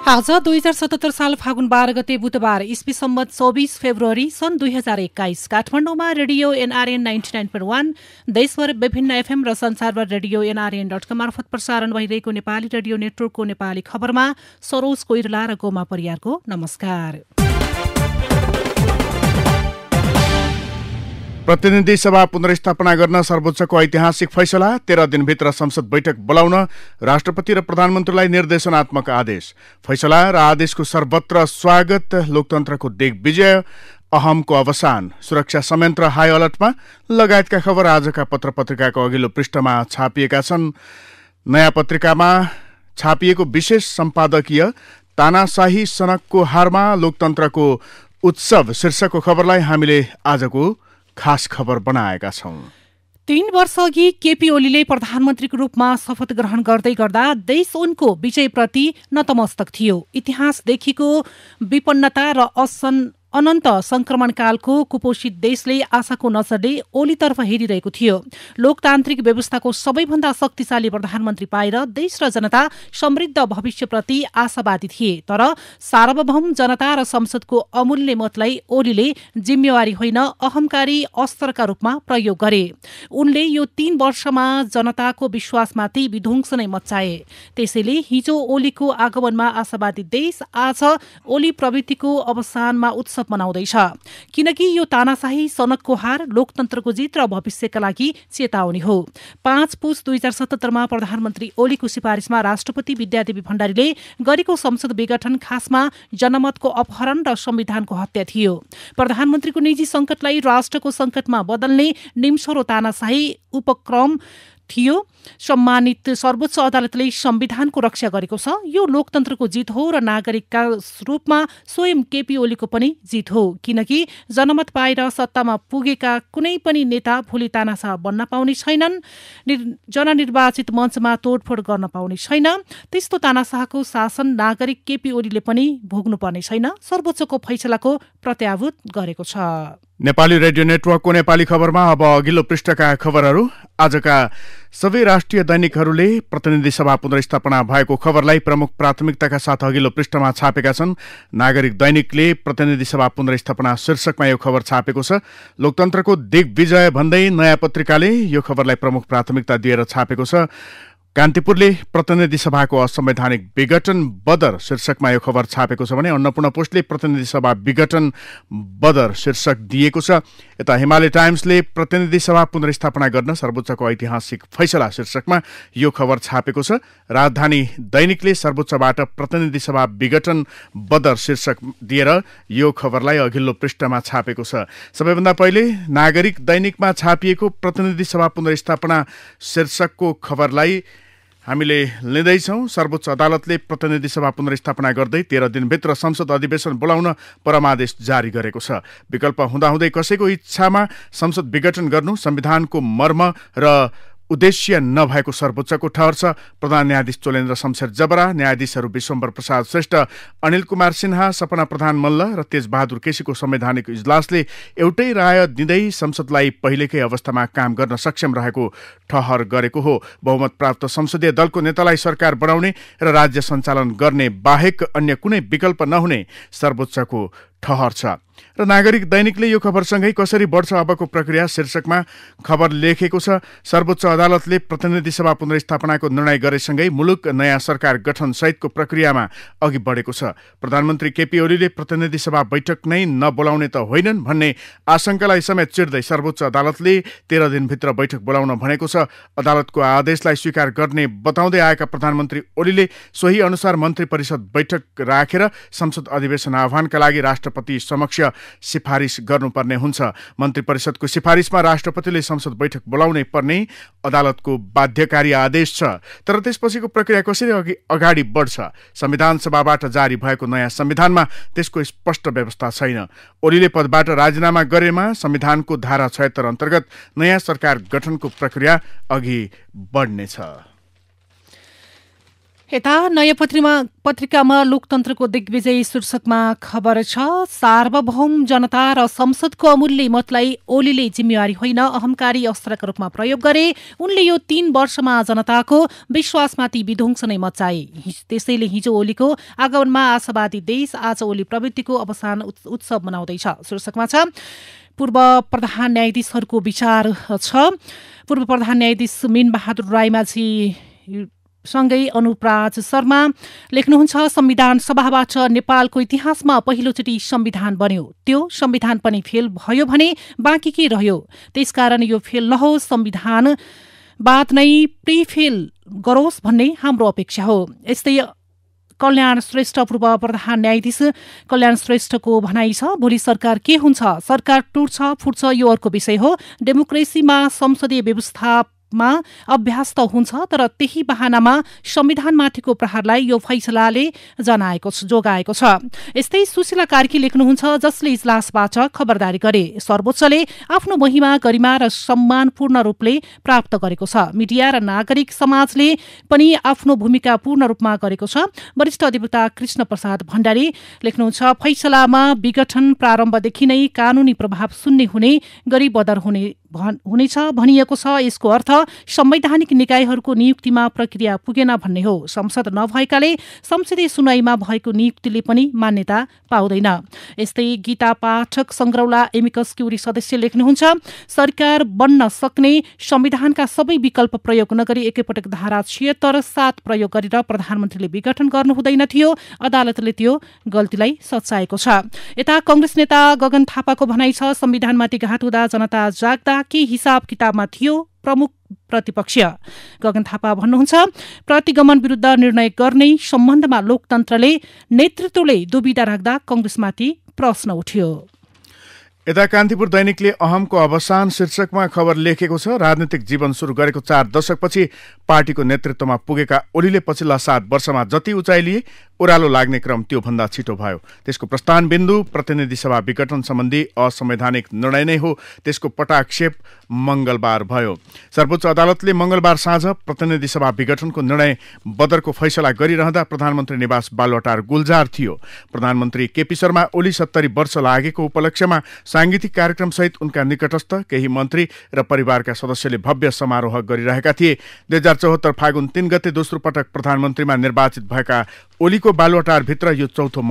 आज 2077 साल फागुन 12 गते बुधबार इस्वी सम्मत 24 फेब्रुअरी सन् 2021 काठमाडौँमा रेडियो एनआरएन 99.1 देशभर विभिन्न एफएम र संसारभर रेडियो nrn.com मार्फत प्रसारण भइरहेको नेपाली रेडियो नेटवर्कको नेपाली खबरमा सरोज कोइरला र गोमा परियारको नमस्कार। प्रतिनिधि सभा पुनर्स्थापना गर्न सर्वोच्चको ऐतिहासिक फैसला, 13 दिनभित्र संसद बैठक बोलाउन राष्ट्रपति र प्रधानमन्त्रीलाई निर्देशनात्मक आदेश। फैसला र आदेशको सर्वत्र स्वागत, लोकतन्त्रको दिग्विजय, अहमको अवसान, सुरक्षा संयन्त्र हाई अलर्टमा लगायतका खबर आजका पत्र पत्रिकाको अघिल्लो पृष्ठमा छापिएका छन्। नयाँ पत्रिकामा छापिएको विशेष सम्पादकीय तानाशाही सनकको हारमा लोकतन्त्रको उत्सव शीर्षकको खबरलाई हामीले आजको खास खबर बनाएका छौं। 3 वर्ष अघि केपी ओलीले प्रधानमन्त्रीको रूपमा शपथ ग्रहण गर्दै गर्दा देश उनको विजयप्रति नतमस्तक थियो। इतिहासदेखिको विपन्नता र अनन्त संक्रमणकालको कुपोषित देशले आशाको नजरले ओलीतर्फ हेरिरहेको थियो। लोकतान्त्रिक व्यवस्थाको सबैभन्दा शक्तिशाली प्रधानमन्त्री पाएर देश र जनता समृद्ध भविष्यप्रति आशावादी थिए। तर सार्वभौम जनता र संसदको अमूल्य मतलाई ओलीले जिम्मेवारी होइन अहंकारी अस्त्रका रूपमा प्रयोग गरे। उनले यो 3 वर्षमा जनताको विश्वासमाथि विध्वंस नै मच्चाए। त्यसैले हिजो ओलीको आगमनमा आशावादी देश आज ओली प्रवृत्तिको अवसानमा उत्सव मनाउँदैछ। किनकि यो तानाशाही सनकको हार लोकतन्त्रको जित र भविष्यका लागि चेतावनी हो। 5 पुस 2077 मा प्रधानमन्त्री ओलीको सिफारिसमा राष्ट्रपति विद्यादेवी भण्डारीले गरेको संसद विघटन खासमा जनमतको अपहरण र संविधानको हत्या थियो। प्रधानमन्त्रीको निजी संकटलाई राष्ट्रको संकटमा बदल्ने निम्सरो तानाशाही उपक्रम थियो। सम्मानित सर्वोच्च अदालतले संविधानको रक्षा गरेको छ। यो लोकतन्त्रको जित हो र नागरिकका रूपमा स्वयं केपी ओलीको पनि जित हो। किनकि जनमत पाएर सत्तामा पुगेका कुनै पनि नेता भोलि तानाशाह बन्न पाउने छैनन्, जननिर्वाचित मञ्चमा तोडफोड गर्न पाउने छैन। त्यस्तो तानाशाहको शासन नागरिक केपी ओलीले पनि भोग्नुपर्ने छैन। सर्वोच्चको फैसलाको प्रत्याभूत गरेको छ। नेपाली रेडियो नेटवर्कको नेपाली खबरमा अब अघिल्लो पृष्ठका खबरहरू। आजका सबै राष्ट्रिय दैनिकहरूले प्रतिनिधि सभा पुनर्स्थापना भएको खबरलाई प्रमुख प्राथमिकताका साथ अघिल्लो पृष्ठमा छापेका छन्। नागरिक दैनिकले प्रतिनिधि सभा पुनर्स्थापना शीर्षकमा यो खबर छापेको छ। लोकतन्त्रको दिग्विजय भन्दै नयाँ पत्रिकाले यो खबरलाई प्रमुख प्राथमिकता दिएर छापेको छ। कान्तिपुरले प्रतिनिधि सभाको असंवैधानिक विघटन बदर शीर्षकमा यो खबर छापेको छ भने अन्नपूर्ण पोस्टले प्रतिनिधि सभा विघटन बदर शीर्षक दिएको छ। यता हिमालय टाइम्सले प्रतिनिधि सभा पुनर्स्थापना गर्न सर्वोच्चको ऐतिहासिक फैसला शीर्षकमा यो खबर छापेको छ। राजधानी दैनिकले सर्वोच्चबाट प्रतिनिधि सभा विघटन बदर शीर्षक दिएर यो खबरलाई अघिल्लो पृष्ठमा छापेको छ। सबैभन्दा पहिले नागरिक दैनिकमा छापिएको प्रतिनिधि सभा पुनर्स्थापना शीर्षकको खबरलाई हामीले लिँदैछौँ। सर्वोच्च अदालतले प्रतिनिधि सभा पुनर्स्थापना गर्दै 13 दिनभित्र संसद अधिवेशन बोलाउन परमादेश जारी गरेको छ। विकल्प हुँदाहुँदै कसैको इच्छामा संसद विघटन गर्नु संविधानको मर्म र उद्देश्य नभएको सर्वोच्चको ठहर छ। प्रधान न्यायाधीश चोलेन्द्र शमशेर जबरा, न्यायाधीशहरू विश्वम्भर प्रसाद श्रेष्ठ, अनिल कुमार सिन्हा, सपना प्रधान मल्ल र तेजबहादुर केसीको संवैधानिक इजलासले एउटै राय दिँदै संसदलाई पहिलेकै अवस्थामा काम गर्न सक्षम रहेको ठहर गरेको हो। बहुमत प्राप्त संसदीय दलको नेतालाई सरकार बनाउने र राज्य सञ्चालन गर्ने बाहेक अन्य कुनै विकल्प नहुने सर्वोच्चको ठहर छ। र नागरिक दैनिकले यो खबरसँगै कसरी बढ्छ अबको प्रक्रिया शीर्षकमा खबर लेखेको छ। सर्वोच्च अदालतले प्रतिनिधि सभा पुनर्स्थापनाको निर्णय गरेसँगै मुलुक नयाँ सरकार गठन सहितको प्रक्रियामा अघि बढेको छ। प्रधानमन्त्री केपी ओलीले प्रतिनिधि सभा बैठक नै नबोलाउने त होइनन् भन्ने आशंकालाई समेत चिर्दै सर्वोच्च अदालतले 13 दिनभित्र बैठक बोलाउन भनेको छ। अदालतको आदेशलाई स्वीकार गर्ने बताउँदै आएका प्रधानमन्त्री ओलीले सोही अनुसार मन्त्री परिषद बैठक राखेर संसद अधिवेशन आह्वानका लागि राष्ट्रपति समक्ष सिफारिस गर्नुपर्ने हुन्छ। मन्त्री परिषदको सिफारिसमा राष्ट्रपतिले संसद बैठक बोलाउनै पर्ने अदालतको बाध्यकारी आदेश छ। तर त्यसपछिको प्रक्रिया कसरी अगाडि बढ्छ? संविधान सभाबाट जारी भएको नयाँ संविधानमा त्यसको स्पष्ट व्यवस्था छैन। ओलीले पदबाट राजीनामा गरेमा संविधानको धारा 76 अन्तर्गत नयाँ सरकार गठनको प्रक्रिया अघि बढ्नेछ। यता नयाँ पत्रिकामा लोकतन्त्रको दिग्विजय शीर्षकमा खबर छ। सार्वभौम जनता र संसदको अमूल्य मतलाई ओलीले जिम्मेवारी होइन अहंकारी अस्त्रका रूपमा प्रयोग गरे। उनले यो 3 वर्षमा जनताको विश्वासमाथि विध्वंस नै मचाए। त्यसैले हिजो ओलीको आगमनमा आशावादी देश आज ओली प्रवृत्तिको अवसान उत्सव मनाउँदैछ शीर्षकमा छ। पूर्व प्रधान न्यायाधीशहरूको विचार छ। पूर्व प्रधान न्यायाधीश मीन बहादुर रायमाझी सँगै अनुपराज शर्मा लेख्नुहुन्छ, संविधान सभाबाट नेपालको इतिहासमा पहिलोचोटि संविधान बन्यो। त्यो संविधान पनि फेल भयो भने बाँकी के रह्यो? त्यसकारण यो फेल नहोस्, संविधान बाद नै प्रिफेल गरोस् भन्ने हाम्रो अपेक्षा हो। यस्तै कल्याण श्रेष्ठ पूर्व प्रधान न्यायाधीश कल्याण श्रेष्ठको भनाइ छ, भोलि सरकार के हुन्छ? सरकार टुट्छ फुट्छ यो अर्को विषय हो। डेमोक्रेसीमा संसदीय व्यवस्थामा अभ्यास त हुन्छ, तर त्यही बहानामा संविधानमाथिको प्रहारलाई यो फैसलाले जोगाएको छ। यस्तै सुशीला कार्की लेख्नुहुन्छ, जसले इजलासबाट खबरदारी गरे सर्वोच्चले आफ्नो महिमा गरिमा र सम्मान पूर्ण रूपले प्राप्त गरेको छ। मिडिया र नागरिक समाजले पनि आफ्नो भूमिका पूर्ण रूपमा गरेको छ। वरिष्ठ अधिवक्ता कृष्ण प्रसाद भण्डारी लेख्नुहुन्छ, फैसलामा विघटन प्रारम्भदेखि नै कानूनी प्रभाव शून्य हुने गरी बदर हुनेछ भनिएको छ। यसको अर्थ संवैधानिक निकायहरूको नियुक्तिमा प्रक्रिया पुगेन भन्ने हो। संसद नभएकाले संसदीय सुनवाईमा भएको नियुक्तिले पनि मान्यता पाउँदैन। यस्तै गीता पाठक संग्रौला एमिकस क्युरी सदस्य लेख्नुहुन्छ, सरकार बन्न सक्ने संविधानका सबै विकल्प प्रयोग नगरी एकैपटक धारा 76(7) प्रयोग गरेर प्रधानमन्त्रीले विघटन गर्नु हुँदैन थियो। अदालतले त्यो गल्तीलाई सच्याएको छ। यता कंग्रेस नेता गगन थापाको भनाइ छ, संविधानमाथि घात हुँदा जनता जाग्दा के हिसाब किताबमा थियो? प्रमुख प्रतिपक्ष गगन थापा भन्नुहुन्छ, प्रतिगमन विरुद्ध निर्णय गर्ने सम्बन्धमा लोकतन्त्रले नेतृत्वले दुविधा राख्दा कंग्रेसमाथि प्रश्न उठ्यो। यता कान्तिपुर दैनिकले अहमको अवसान शीर्षकमा खबर लेखेको छ। राजनीतिक जीवन सुरु गरेको 4 दशकपछि पार्टीको नेतृत्वमा पुगेका ओलीले पछिल्ला 7 वर्षमा जति उचाइ लिए ओह्रालो लाग्ने क्रम त्योभन्दा छिटो भयो। त्यसको प्रस्थान बिन्दु प्रतिनिधि सभा विघटन सम्बन्धी असंवैधानिक निर्णय नै हो। त्यसको पटाक्षेप मंगलबार भयो। सर्वोच्च अदालतले मंगलबार साँझ प्रतिनिधि सभा विघटनको निर्णय बदरको फैसला गरिरहँदा प्रधानमन्त्री निवास बालुवाटार गुल्जार थियो। प्रधानमन्त्री केपी शर्मा ओली 70 वर्ष लागेको उपलक्ष्यमा सांगीतिक कार्यक्रम सहित उनका निकटस्थ केही मन्त्री र परिवारका सदस्यले भव्य समारोह गरिरहेका थिए। 2074 फागुन 3 गते दोस्रो पटक प्रधानमन्त्रीमा निर्वाचित भएका ओलीको बालुवाटारभित्र यो चौथो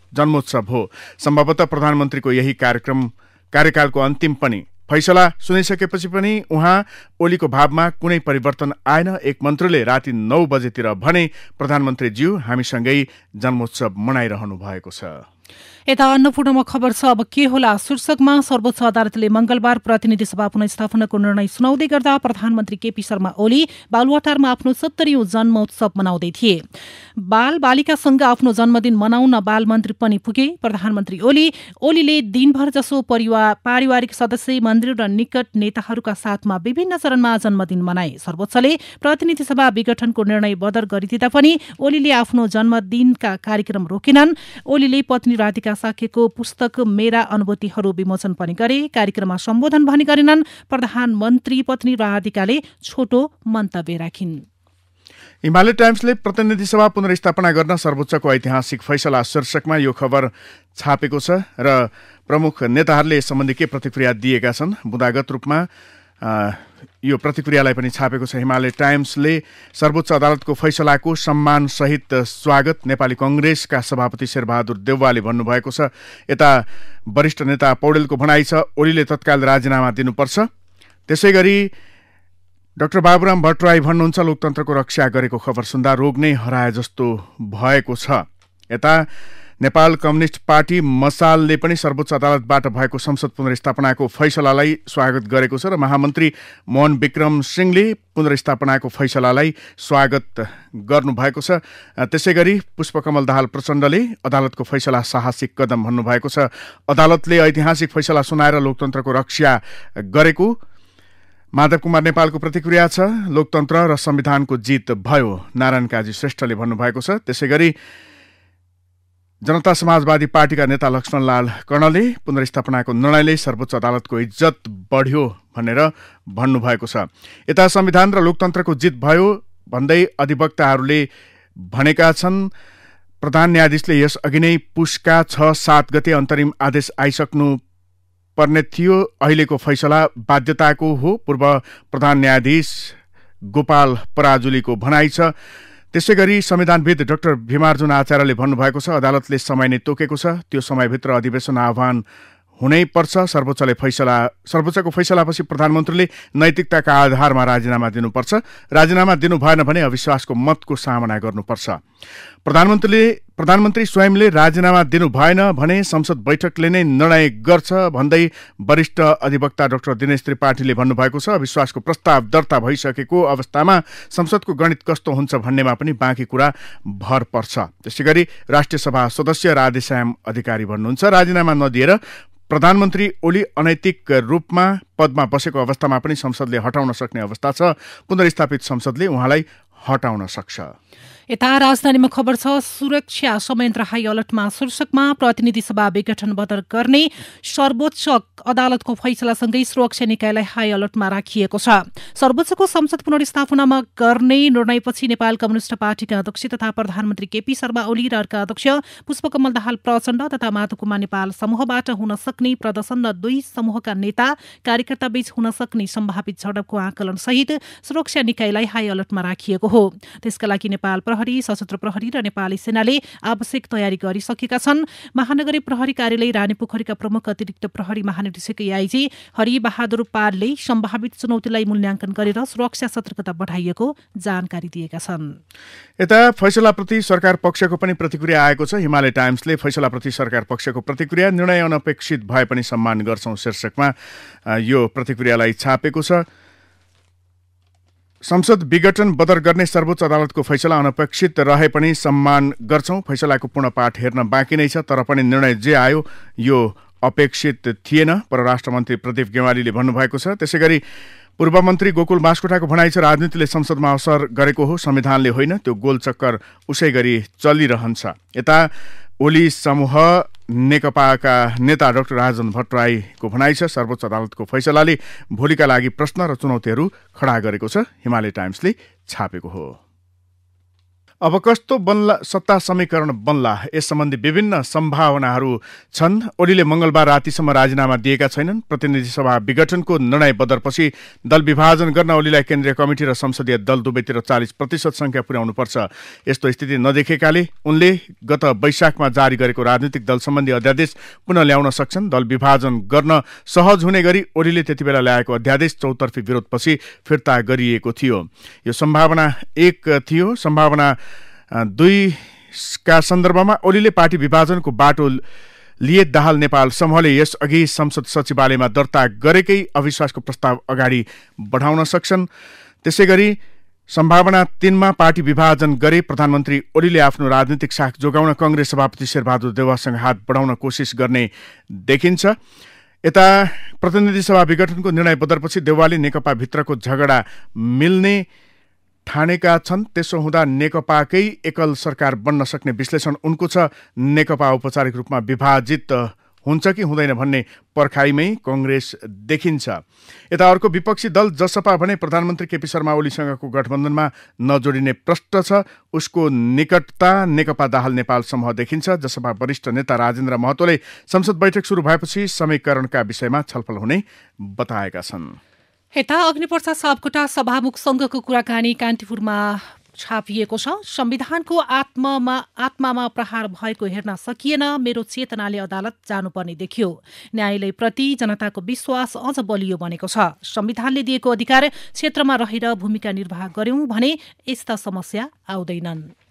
जन्मोत्सव हो। सम्भवतः प्रधानमन्त्रीको यही कार्यकालको अन्तिम पनि। फैसला सुनिसकेपछि पनि उहाँ ओलीको भावमा कुनै परिवर्तन आएन। एक मन्त्रीले राति 9 बजेतिर भने, प्रधानमन्त्रीज्यू हामीसँगै जन्मोत्सव मनाइरहनु भएको छ। यता अन्नपूर्णमा खबर छ, अब के होला शीर्षकमा सर्वोच्च अदालतले मंगलबार प्रतिनिधि सभा पुनर्स्थापनाको निर्णय सुनाउँदै गर्दा प्रधानमन्त्री केपी शर्मा ओली बालुवाटारमा आफ्नो 70औं जन्मोत्सव मनाउँदै थिए। बाल बालिकासँग आफ्नो जन्मदिन मनाउन बालमन्त्री पनि पुगे। प्रधानमन्त्री ओलीले दिनभर जसो पारिवारिक सदस्य, मन्त्री र निकट नेताहरूका साथमा विभिन्न चरणमा जन्मदिन मनाए। सर्वोच्चले प्रतिनिधि सभा विघटनको निर्णय बदर गरिदिँदा पनि ओलीले आफ्नो जन्मदिनका कार्यक्रम रोकेनन्। ओलीले पत्नी राधिका साकेको पुस्तक मेरा अनुभूतिहरू विमोचन पनि गरे। कार्यक्रममा सम्बोधन पनि गरेनन्। प्रधानमन्त्री पत्नी राधिकाले छोटो मन्तव्य राखिन्। हिमालय टाइम्सले प्रतिनिधि सभा पुनर्स्थापना गर्न सर्वोच्चको ऐतिहासिक फैसला शीर्षकमा यो खबर छापेको छ र प्रमुख नेताहरूले यस सम्बन्धी के प्रतिक्रिया दिएका छन् बुँदागत रूपमा यो प्रतिक्रियालाई पनि छापेको छ। हिमालय टाइम्सले सर्वोच्च अदालतको फैसलाको सम्मानसहित स्वागत नेपाली कांग्रेसका सभापति शेरबहादुर देउवाले भन्नुभएको छ। यता वरिष्ठ नेता पौडेलको भनाइ छ, ओलीले तत्काल राजीनामा दिनुपर्छ। त्यसै गरी डाक्टर बाबुराम भट्टराई भन्नुहुन्छ, लोकतन्त्रको रक्षा गरेको खबर सुन्दा रोग नै हराए जस्तो भएको छ। यता नेपाल कम्युनिस्ट पार्टी मसालले पनि सर्वोच्च अदालतबाट भएको संसद पुनर्स्थापनाको फैसलालाई स्वागत गरेको छ र महामन्त्री मोहन विक्रम सिंहले पुनर्स्थापनाको फैसलालाई स्वागत गर्नुभएको छ। त्यसै गरी पुष्पकमल दाहाल प्रचण्डले अदालतको फैसला साहसिक कदम भन्नुभएको छ। अदालतले ऐतिहासिक फैसला सुनाएर लोकतन्त्रको रक्षा गरेको माधव कुमार नेपालको प्रतिक्रिया छ। लोकतन्त्र र संविधानको जित भयो, नारायण काजी श्रेष्ठले भन्नुभएको छ। त्यसै गरी जनता समाजवादी पार्टीका नेता लक्ष्मणलाल कर्णले पुनर्स्थापनाको निर्णयले सर्वोच्च अदालतको इज्जत बढ्यो भनेर भन्नुभएको छ। यता संविधान र लोकतन्त्रको जित भयो भन्दै अधिवक्ताहरूले भनेका छन्। प्रधान न्यायाधीशले यसअघि नै पुसका 6-7 गते अन्तरिम आदेश आइसक्नु पर्ने थियो। अहिलेको फैसला बाध्यताको हो, पूर्व प्रधान न्यायाधीश गोपाल पराजुलीको भनाइ छ। त्यसैगरी संविधानविद डाक्टर भीमार्जुन आचार्यले भन्नुभएको छ, अदालतले समय नै तोकेको छ, त्यो समयभित्र अधिवेशन आह्वान हुनै पर्छ। सर्वोच्चको फैसलापछि प्रधानमन्त्रीले नैतिकताका आधारमा राजीनामा दिनुपर्छ। राजीनामा दिनु भएन भने अविश्वासको मतको सामना गर्नुपर्छ। प्रधानमन्त्री स्वयंले राजीनामा दिनु भएन भने संसद बैठकले नै निर्णय गर्छ भन्दै वरिष्ठ अधिवक्ता डाक्टर दिनेश त्रिपाठीले भन्नुभएको छ। अविश्वासको प्रस्ताव दर्ता भइसकेको अवस्थामा संसदको गणित कस्तो हुन्छ भन्नेमा पनि बाँकी कुरा भर पर्छ। त्यसैगरी राष्ट्रिय सभा सदस्य राधेश्याम अधिकारी भन्नुहुन्छ, राजीनामा नदिएर प्रधानमन्त्री ओली अनैतिक रूपमा पदमा बसेको अवस्थामा पनि संसदले हटाउन सक्ने अवस्था छ। पुनर्स्थापित संसदले उहाँलाई हटाउन सक्छ। यता राजधानीमा खबर छ, सुरक्षा संयन्त्र हाई अलर्टमा शीर्षकमा प्रतिनिधि सभा विघटन बदर गर्ने सर्वोच्च अदालतको फैसलासँगै सुरक्षा निकायलाई हाई अलर्टमा राखिएको छ। सर्वोच्चको संसद पुनर्स्थापनामा गर्ने निर्णयपछि नेपाल कम्युनिष्ट पार्टीका अध्यक्ष तथा प्रधानमन्त्री केपी शर्मा ओली र अर्का अध्यक्ष पुष्पकमल दाहाल प्रचण्ड तथा माधुकुमार नेपाल समूहबाट हुन सक्ने प्रदर्शन र दुई समूहका नेता कार्यकर्ता बीच हुन सक्ने सम्भावित झडपको आकलन सहित सुरक्षा निकायलाई हाई अलर्टमा राखिएको हो। त्यसका लागि नेपाल प्रहरी, सशस्त्र प्रहरी र नेपाली सेनाले आवश्यक तयारी गरिसकेका छन्। महानगरी प्रहरी कार्यालय रानीपोखरीका प्रमुख अतिरिक्त प्रहरी महानिर्देशक आइजी हरि बहादुर पालले सम्भावित चुनौतीलाई मूल्याङ्कन गरेर सुरक्षा सतर्कता बढाइएको जानकारी दिएका छन्। यता फैसलाप्रति सरकार पक्षको पनि प्रतिक्रिया आएको छ। हिमालय टाइम्सले फैसलाप्रति सरकार पक्षको प्रतिक्रिया, निर्णय अनपेक्षित भए पनि सम्मान गर्छौं शीर्षकमा यो प्रतिक्रियालाई छापेको छ। संसद विघटन बदर गर्ने सर्वोच्च अदालतको फैसला अनपेक्षित रहे पनि सम्मान गर्छौं। फैसलाको पूर्ण पाठ हेर्न बाँकी नै छ, तर पनि निर्णय जे आयो यो अपेक्षित थिएन, परराष्ट्र मन्त्री प्रदीप गेवालीले भन्नुभएको छ। त्यसैगरी पूर्व मन्त्री गोकुल बास्कोटाको भनाइ छ, राजनीतिले संसदमा असर गरेको हो, संविधानले होइन। त्यो गोलचक्कर उसै गरी चलिरहन्छ। यता ओली समूह नेकपाका नेता डाक्टर राजन भट्टराईको भनाइ छ, सर्वोच्च अदालतको फैसलाले भोलिका लागि प्रश्न र चुनौतीहरू खडा गरेको छ। हिमालय टाइम्सले छापेको हो। अब कस्तो बन्ला सत्ता समीकरण बन्ला, यस सम्बन्धी विभिन्न सम्भावनाहरू छन्। ओलीले मंगलबार रातिसम्म राजीनामा दिएका छैनन्। प्रतिनिधि सभा विघटनको निर्णय बदरपछि दल विभाजन गर्न ओलीलाई केन्द्रीय कमिटी र संसदीय दल दुवैतिर 40% संख्या पुर्याउनुपर्छ। यस्तो स्थिति नदेखेकाले उनले गत वैशाखमा जारी गरेको राजनीतिक दल सम्बन्धी अध्यादेश पुनः ल्याउन सक्छन्। दल विभाजन गर्न सहज हुने गरी ओलीले त्यतिबेला ल्याएको अध्यादेश चौतर्फी विरोधपछि फिर्ता गरिएको थियो। यो सम्भावना 1 थियो। सम्भावना 2 का सन्दर्भमा ओलीले पार्टी विभाजनको बाटो लिए दाहाल नेपाल समूहले यसअघि संसद सचिवालयमा दर्ता गरेकै अविश्वासको प्रस्ताव अगाडि बढाउन सक्छन्। त्यसैगरी सम्भावना 3 मा पार्टी विभाजन गरे प्रधानमन्त्री ओलीले आफ्नो राजनीतिक साख जोगाउन कांग्रेस सभापति शेरबहादुर देउवासँग हात बढाउन कोसिस गर्ने देखिन्छ। यता प्रतिनिधि सभा विघटनको निर्णय बदरपछि देउवाले नेकपा भित्रको झगडा मिल्ने ठानेका छन्। त्यसो हुँदा नेकपाकै एकल सरकार बन्न सक्ने विश्लेषण उनको छ। नेकपा औपचारिक रूपमा विभाजित हुन्छ कि हुँदैन भन्ने पर्खाइमै कांग्रेस देखिन्छ। यता अर्को विपक्षी दल जसपा भने प्रधानमन्त्री केपी शर्मा ओलीसँगको गठबन्धनमा नजोडिने प्रश्न छ। उसको निकटता नेकपा दाहाल नेपाल समूह देखिन्छ। जसपा वरिष्ठ नेता राजेन्द्र महतोले संसद बैठक सुरु भएपछि समीकरणका विषयमा छलफल हुने बताएका छन्। यता अग्निप्रसाद सापकोटा सभामुखसँगको कुराकानी कान्तिपुरमा छापिएको छ। संविधानको आत्मामा प्रहार भएको हेर्न सकिएन, मेरो चेतनाले अदालत जानुपर्ने देखियो। न्यायालयप्रति जनताको विश्वास अझ बलियो बनेको छ। संविधानले दिएको अधिकार क्षेत्रमा रहेर भूमिका निर्वाह गर्यौं भने यस्ता समस्या आउँदैनन्।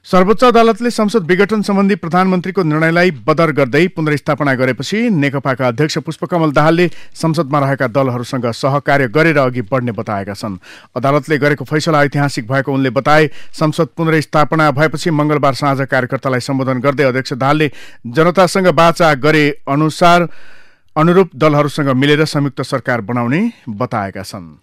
सर्वोच्च अदालतले संसद विघटन सम्बन्धी प्रधानमन्त्रीको निर्णयलाई बदर गर्दै पुनर्स्थापना गरेपछि नेकपाका अध्यक्ष पुष्पकमल दाहालले संसदमा रहेका दलहरूसँग सहकार्य गरेर अघि बढ्ने बताएका छन्। अदालतले गरेको फैसला ऐतिहासिक भएको उनले बताए। संसद पुनर्स्थापना भएपछि मंगलबार साँझ कार्यकर्तालाई सम्बोधन गर्दै अध्यक्ष दाहालले जनतासँग वाचा गरे अनुरूप दलहरूसँग मिलेर संयुक्त सरकार बनाउने बताएका छन्।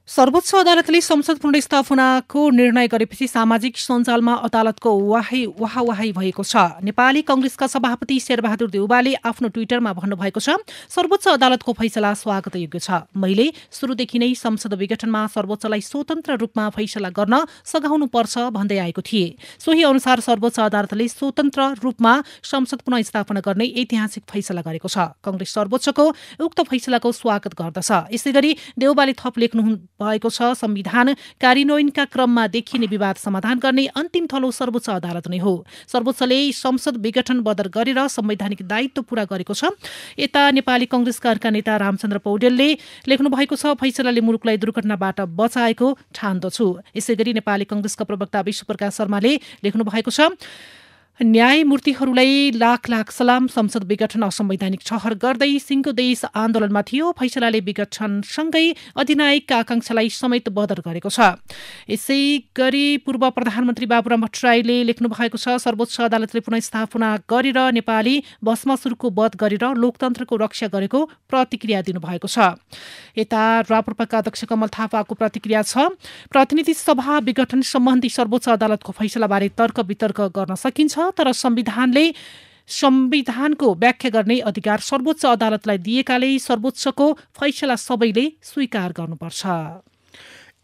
सर्वोच्च अदालतले संसद पुनर्स्थापनाको निर्णय गरेपछि सामाजिक सञ्जालमा अदालतको वाहावाही भएको छ। नेपाली कांग्रेसका सभापति शेरबहादुर देउवाले आफ्नो ट्विटरमा भन्नुभएको छ, सर्वोच्च अदालतको फैसला स्वागतयोग्य छ। मैले सुरुदेखि नै संसद विघटनमा सर्वोच्चलाई स्वतन्त्र रूपमा फैसला गर्न सघाउनुपर्छ भन्दै आएको थिए। सोही अनुसार सर्वोच्च अदालतले स्वतन्त्र रूपमा संसद पुनर्स्थापना गर्ने ऐतिहासिक फैसला गरेको छ। कांग्रेस सर्वोच्चको उक्त फैसलाको स्वागत गर्दछ। यसैगरी देउवाले थप लेख्नु भएको छ, संविधान कार्यान्वयनका क्रममा देखिने विवाद समाधान गर्ने अन्तिम थलो सर्वोच्च अदालत नै हो। सर्वोच्चले संसद विघटन बदर गरेर संवैधानिक दायित्व पूरा गरेको छ। यता नेपाली कांग्रेसका अर्का नेता रामचन्द्र पौडेलले लेख्नु भएको छ, फैसलाले मुलुकलाई दुर्घटनाबाट बचाएको ठान्दछु। यसैगरी नेपाली कांग्रेसका प्रवक्ता विश्वप्रकाश शर्माले लेख्नु भएको छ, न्यायमूर्तिहरूलाई लाख लाख सलाम। संसद विघटन असंवैधानिक ठहर गर्दै सिंहको देश आन्दोलनमा थियो। फैसलाले विघटनसँगै अधिनायकका आकांक्षालाई समेत बदर गरेको छ। यसै गरी पूर्व प्रधानमन्त्री बाबुराम भट्टराईले लेख्नु भएको छ, सर्वोच्च अदालतले पुनर्स्थापना गरेर नेपाली भस्मासुरको वध गरेर लोकतन्त्रको रक्षा गरेको प्रतिक्रिया दिनुभएको छ। यता राप्रपाका अध्यक्ष कमल थापाको प्रतिक्रिया छ, प्रतिनिधि सभा विघटन सम्बन्धी सर्वोच्च अदालतको फैसलाबारे तर्क वितर्क गर्न सकिन्छ, तर संविधानको व्याख्या गर्ने अधिकार सर्वोच्च अदालतलाई दिएकाले सर्वोच्चको फैसला सबैले स्वीकार गर्नुपर्छ।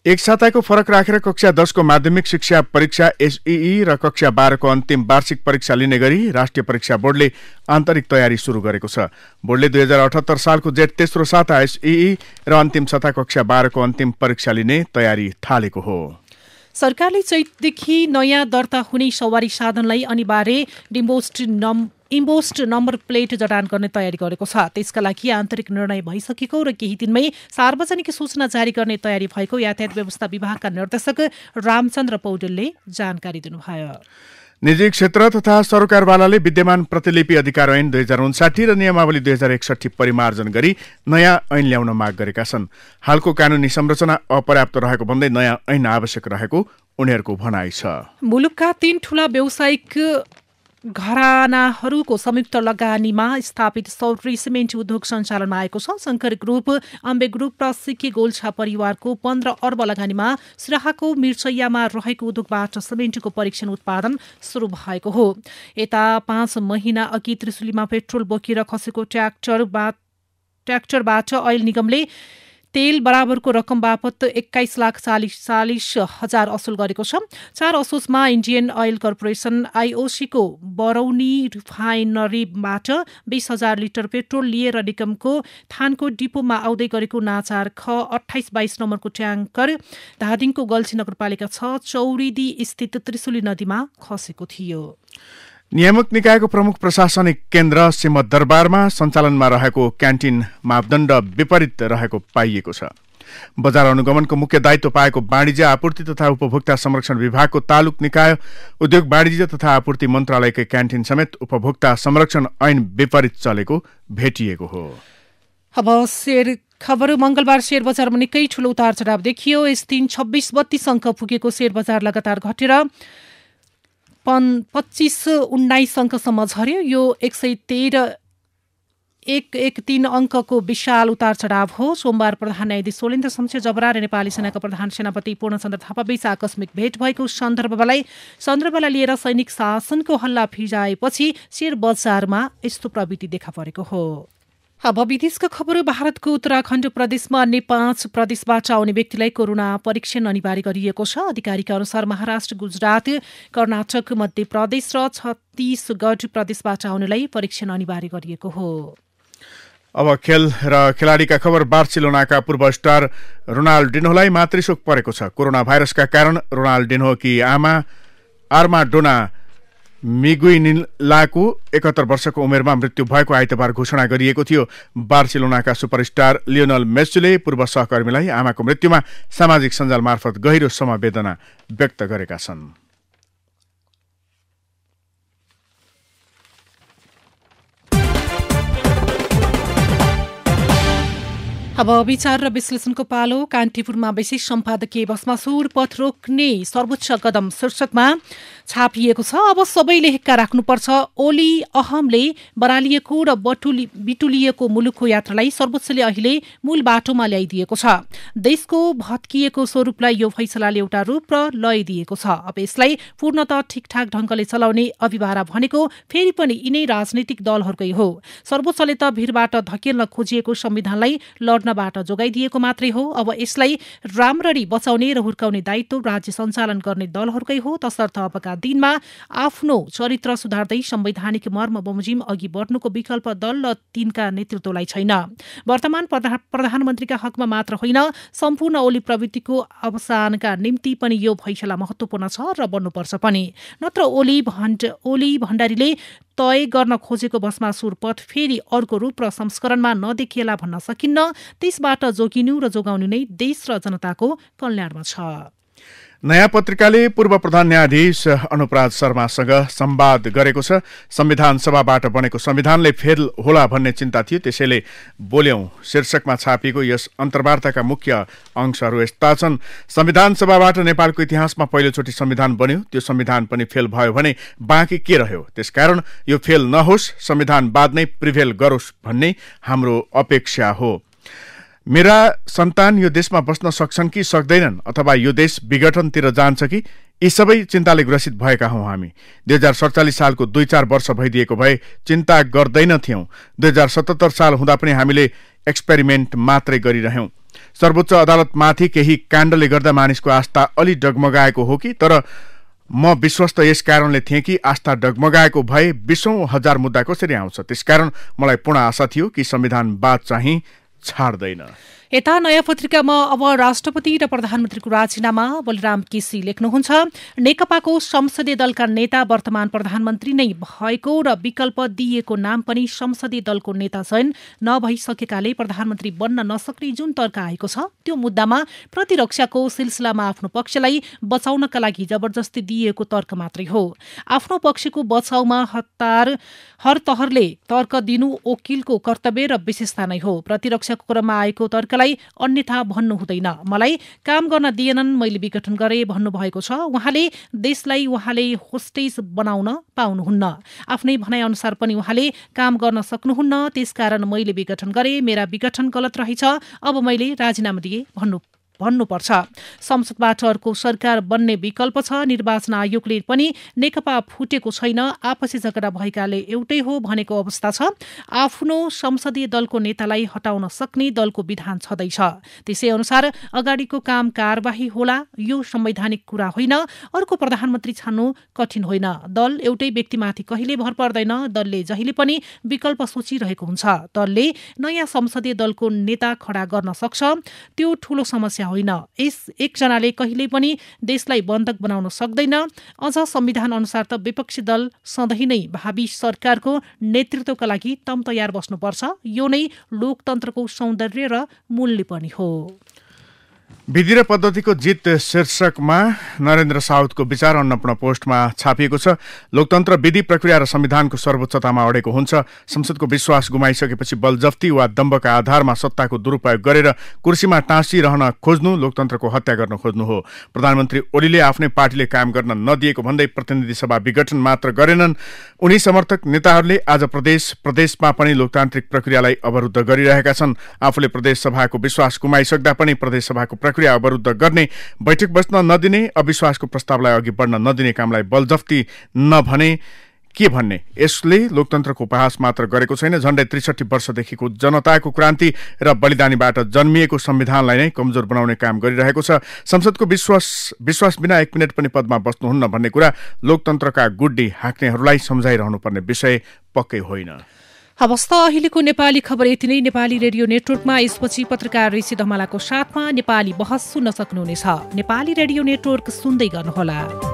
एक साताको फरक राखेर कक्षा 10 को माध्यमिक शिक्षा परीक्षा एसईई र कक्षा 12 को अन्तिम वार्षिक परीक्षा लिने गरी राष्ट्रिय परीक्षा बोर्डले आन्तरिक तयारी सुरु गरेको छ। बोर्डले 2078 सालको जेठ तेस्रो साता एसईई र अन्तिम साता कक्षा 12 को अन्तिम परीक्षा लिने तयारी थालेको हो। सरकारले चैतदेखि नयाँ दर्ता हुने सवारी साधनलाई अनिवार्य इम्पोस्ट नम्बर प्लेट जडान गर्ने तयारी गरेको छ। त्यसका लागि आन्तरिक निर्णय भइसकेको र केही दिनमै सार्वजनिक सूचना जारी गर्ने तयारी भएको यातायात व्यवस्था विभागका निर्देशक रामचन्द्र पौडेलले जानकारी दिनुभयो। निजी क्षेत्र तथा सरकारवालाले विद्यमान प्रतिलिपि अधिकार ऐन 2059 र नियमावली 2061 परिमार्जन गरी नयाँ ऐन ल्याउन माग गरेका छन्। हालको कानूनी संरचना अपर्याप्त रहेको भन्दै नयाँ ऐन आवश्यक रहेको उनीहरूको भनाइ छ। मुलुकका 3 ठूला व्यावसायिक घरानाहरूको संयुक्त लगानीमा स्थापित सौरी सिमेन्ट उद्योग सञ्चालनमा आएको छ। शङ्कर ग्रुप, अम्बे ग्रुप र सिक्की गोल्छा परिवारको 15 अर्ब लगानीमा सिराहाको मिर्चैयामा रहेको उद्योगबाट सिमेन्टको परीक्षण उत्पादन सुरु भएको हो। यता 5 महिना अघि त्रिशुलीमा पेट्रोल बोकेर खसेको ट्र्याक्टरबाट ऐल निगमले तेल बराबरको रकम बापत 21,40,000 असुल गरेको छ। 4 असोजमा इन्डियन ऑयल कर्पोरेसन आईओसीको बरौनी रिफाइनरीबाट 20,000 लिटर पेट्रोल लिएर निगमको थानको डिपोमा आउँदै गरेको नाचार ख 28-22 नम्बरको ट्याङ्कर धादिङको गल्छी नगरपालिका 6 चौरीदी स्थित त्रिशुली नदीमा खसेको थियो। नियामक निकायको प्रमुख प्रशासनिक केन्द्र सिंहदरबारमा सञ्चालनमा रहेको क्यान्टिन मापदण्ड विपरीत रहेको पाइएको छ। बजार अनुगमनको मुख्य दायित्व पाएको वाणिज्य आपूर्ति तथा उपभोक्ता संरक्षण विभागको तालुक निकाय उद्योग वाणिज्य तथा आपूर्ति मन्त्रालयकै क्यान्टिन समेत उपभोक्ता संरक्षण ऐन विपरीत चलेको भेटिएको हो। अब खबर मंगलबार शेयर बजारमा निकै ठूलो उतार चढाव देखियो। यस दिन 26-32 अङ्क पुगेको शेयर बजार लगातार घटेर 25-19 अङ्कसम्म झर्यो। यो 113 अङ्कको विशाल उतार चढाव हो। सोमबार प्रधान न्यायाधीश सोलेन्द्र शमशेर जबरा र नेपाली सेनाका प्रधान सेनापति पूर्णचन्द्र थापाबीच आकस्मिक भेट भएको सन्दर्भलाई लिएर सैनिक शासनको हल्ला फिजाएपछि शेयर बजारमा यस्तो प्रवृत्ति देखा परेको हो। अब विदेशका खबर। भारतको उत्तराखण्ड प्रदेशमा अन्य 5 प्रदेशबाट आउने व्यक्तिलाई कोरोना परीक्षण अनिवार्य गरिएको छ। अधिकारीका अनुसार महाराष्ट्र, गुजरात, कर्नाटक, मध्य प्रदेश र छत्तीसगढ प्रदेशबाट आउनेलाई परीक्षण अनिवार्य गरिएको हो। अब खेल र खेलाडीका खबर। बार्सिलोनाका पूर्व स्टार रोनाल्डिन्होलाई मातृशोक परेको छ। कोरोना भाइरसका कारण रोनाल्डिन्होकी आमा आर्माडोना मिगुइनिलाको 71 वर्षको उमेरमा मृत्यु भएको आइतबार घोषणा गरिएको थियो। बार्सिलोनाका सुपरस्टार लियोनल मेस्सीले पूर्व सहकर्मीलाई आमाको मृत्युमा सामाजिक सञ्जाल मार्फत गहिरो समवेदना व्यक्त गरेका छन्। अब विचार र विश्लेषणको पालो। कान्तिपुरमा विशेष सम्पादकीय भस्मासुर पथ रोक्ने सर्वोच्च कदम शीर्षकमा छापिएको छ। अब सबैले हिक्का राख्नुपर्छ। ओली अहमले बरालिएको र बिटुलिएको मुलुकको यात्रालाई सर्वोच्चले अहिले मूल बाटोमा ल्याइदिएको छ। देशको भत्किएको स्वरूपलाई यो फैसलाले एउटा रूप र लय दिएको छ। अब यसलाई पूर्णतः ठिकठाक ढंगले चलाउने अभिभारा भनेको फेरि पनि यिनै राजनैतिक दलहरूकै हो। सर्वोच्चले त भिरबाट धकेल्न खोजिएको संविधानलाई लड्नबाट जोगाइदिएको मात्रै हो। अब यसलाई राम्ररी बचाउने र हुर्काउने दायित्व राज्य सञ्चालन गर्ने दलहरूकै हो। तसर्थ अबका दिनमा आफ्नो चरित्र सुधार्दै संवैधानिक मर्म बमोजिम अघि बढ्नुको विकल्प दल र तिनका नेतृत्वलाई छैन। वर्तमान प्रधानमन्त्रीका हकमा मात्र होइन, सम्पूर्ण ओली प्रवृत्तिको अवसानका निम्ति पनि यो फैसला महत्वपूर्ण छ र बन्नुपर्छ पनि। नत्र ओली भण्डारीले तय गर्न खोजेको भस्मासुर पथ फेरि अर्को रूप र संस्करणमा नदेखिएला भन्न सकिन्न। त्यसबाट जोगिनु र जोगाउनु नै देश र जनताको कल्याणमा छ। नयाँ पत्रिकाले पूर्व प्रधान न्यायाधीश अनुपराज शर्मासँग संवाद गरेको छ। संविधान सभाबाट बनेको संविधानले फेल होला भन्ने चिन्ता थियो, त्यसैले बोल्यौं शीर्षकमा छापिएको यस अन्तर्वार्ताका मुख्य अंशहरू यस्ता छन्। संविधान सभाबाट नेपालको इतिहासमा पहिलोचोटि संविधान बन्यो, त्यो संविधान पनि फेल भयो भने बाँकी के रह्यो? त्यसकारण यो फेल नहोस्, संविधान बाद नै प्रिभेल गरोस् भन्ने हाम्रो अपेक्षा हो। मेरा सन्तान यो देशमा बस्न सक्छन् कि सक्दैनन्, अथवा यो देश विघटनतिर जान्छ कि, यी सबै चिन्ताले ग्रसित भएका हौं हामी। 2047 सालको 2-4 वर्ष भइदिएको भए चिन्ता गर्दैनथ्यौं। 2077 साल हुँदा पनि हामीले एक्सपेरिमेन्ट मात्रै गरिरह्यौं। सर्वोच्च अदालतमाथि केही काण्डले गर्दा मानिसको आस्था अलि डगमगाएको हो कि, तर म विश्वस्त यस कारणले थिएँ कि आस्था डगमगाएको भए 20,000 मुद्दा कसरी आउँछ। त्यसकारण मलाई पूर्ण आशा थियो कि संविधानवाद चाहिँ छाड्दैन। यता नयाँ पत्रिकामा अब राष्ट्रपति र प्रधानमन्त्रीको राजीनामा बलराम केसी लेख्नुहुन्छ। नेकपाको संसदीय दलका नेता वर्तमान प्रधानमन्त्री नै भएको र विकल्प दिइएको नाम पनि संसदीय दलको नेता चयन नभइसकेकाले प्रधानमन्त्री बन्न नसक्ने जुन तर्क आएको छ, त्यो मुद्दामा प्रतिरक्षाको सिलसिलामा आफ्नो पक्षलाई बचाउनका लागि जबरजस्ती दिइएको तर्क मात्रै हो। आफ्नो पक्षको बचाउमा हर तहरले तर्क दिनु वकिलको कर्तव्य र विशेषता नै हो। प्रतिरक्षाको क्रममा आएको तर्कलाई अन्यथा भन्नु हुँदैन। मलाई काम गर्न दिएनन्, मैले विघटन गरे भन्नुभएको छ। उहाँले देशलाई उहाँले होस्टेज बनाउन पाउनुहुन्न। आफ्नै भनाइ अनुसार पनि उहाँले काम गर्न सक्नुहुन्न। त्यसकारण मैले विघटन गरे, मेरा विघटन गलत रहेछ, अब मैले राजीनामा दिए भन्नुपर्छ। संसदबाट अर्को सरकार बन्ने विकल्प छ। निर्वाचन आयोगले पनि नेकपा फुटेको छैन, आपसी झगडा भएकाले एउटै हो भनेको अवस्था छ। आफ्नो संसदीय दलको नेतालाई हटाउन सक्ने दलको विधान छँदैछ। त्यसै अनुसार अगाडिको काम कारबाही होला। यो संवैधानिक कुरा होइन। अर्को प्रधानमन्त्री छान्नु कठिन होइन। दल एउटै व्यक्तिमाथि कहिले भर पर्दैन। दलले जहिले पनि विकल्प सोचिरहेको हुन्छ। दलले नयाँ संसदीय दलको नेता खडा गर्न सक्छ, त्यो ठूलो समस्या होइन। एकजनाले कहिल्यै पनि देशलाई बन्धक बनाउन सक्दैन। अझ संविधान अनुसार त विपक्षी दल सधैँ नै भावी सरकारको नेतृत्वका लागि तम तयार बस्नुपर्छ। यो नै लोकतन्त्रको सौन्दर्य र मूल्य पनि हो। विधि र पद्धतिको जित शीर्षकमा नरेन्द्र साउदको विचार अन्नपूर्ण पोस्टमा छापिएको छ। लोकतन्त्र विधि प्रक्रिया र संविधानको सर्वोच्चतामा अडेको हुन्छ। संसदको विश्वास गुमाइसकेपछि बलजफ्ती वा दम्बका आधारमा सत्ताको दुरुपयोग गरेर कुर्सीमा टाँसिरहन खोज्नु लोकतन्त्रको हत्या गर्न खोज्नु हो। प्रधानमन्त्री ओलीले आफ्नै पार्टीले काम गर्न नदिएको भन्दै प्रतिनिधि सभा विघटन मात्र गरेनन्। उनी समर्थक नेताहरूले आज प्रदेशमा पनि लोकतान्त्रिक प्रक्रियालाई अवरुद्ध गरिरहेका छन्। आफूले प्रदेश सभाको विश्वास गुमाइसक्दा पनि प्रदेश सभाको प्रक्रिया अवरुद्ध गर्ने, बैठक बस्न नदिने, अविश्वासको प्रस्तावलाई अघि बढ्न नदिने कामलाई बलजफ्ती नभने के भन्ने? यसले लोकतन्त्रको उपहास मात्र गरेको छैन, झण्डै 63 वर्षदेखिको जनताको क्रान्ति र बलिदानीबाट जन्मिएको संविधानलाई नै कमजोर बनाउने काम गरिरहेको छ। संसदको विश्वास बिना 1 मिनट पनि पदमा बस्नुहुन्न भन्ने कुरा लोकतन्त्रका गुड्डी हाँक्नेहरूलाई सम्झाइरहनुपर्ने विषय पक्कै होइन। हवस् त अहिलेको नेपाली खबर यति नै। नेपाली रेडियो नेटवर्कमा यसपछि पत्रकार ऋषि धमालाको साथमा नेपाली बहस सुन्न सक्नुहुनेछ। नेपाली रेडियो नेटवर्क सुन्दै गर्नुहोला।